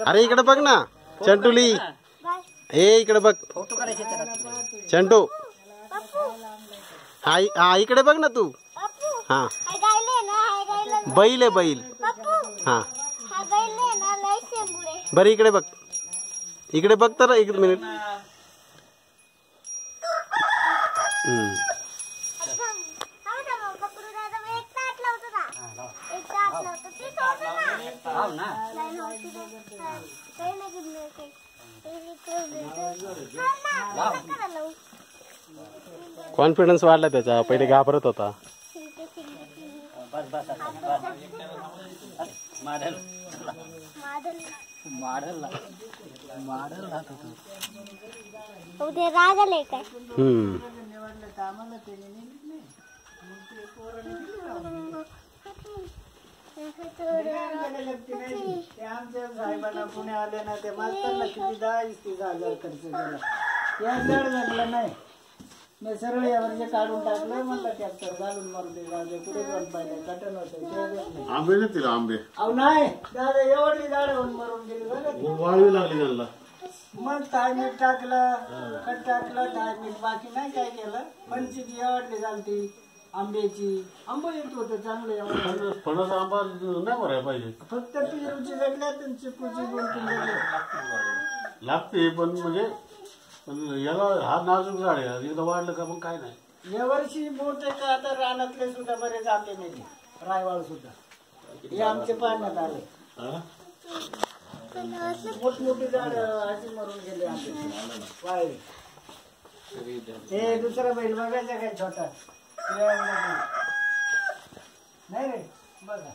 अरे इकडे बघ ना चंटुली, ए इकडे बघ फोटो करायचे त्याला. चंटू. हा इकडे बघ ना तू. हा बैल आहे बैल. हा बरं इकडे बघ, इकडे बघ तर एक मिनिट. कॉन्फिडन्स वाढला त्याचा, पहिले घाबरत होता. उद्या राग आले काय? साहेबांना पुणे आले ना ते मास्टरला किती 10-20,000 खर्च केला. या जड लागलं नाही, मी सरळ यावर काढून टाकलं. म्हणलं ट्रॅक्टर घालून मारते गाजे कुठे जाऊन पाहिजे कटन होतं. आंबे नाही तिला आंबे. अहो नाही दादा एवढी झाड होऊन मरून गेली बघा. वाळवी लागली त्यांना. मग काय मीठ टाकलं, खत टाकलं, काय मीठ बाकी नाही काय केलं. फणसीची एवढली झालती, आंब्याची आंबा येत होतं चांगलं एवढं. फणस आंबा नाही भरायला पाहिजे. फक्त पिरूची जगल्या तर चिकूची 2-3 लागते पण म्हणजे याला हा नाजूक झाड आहे, एकदा वाढलं का मग काय नाही. यावर्षी मोठे का आता रानातले सुद्धा बरेच आंबे नाही, रायवाळ सुद्धा हे आमचे पाण्यात आले. मोठमोठी झाड अशी मरून गेले आंबे वाळले. हे दुसरा बैल बघायचा काय छोटा नाही रे बघा.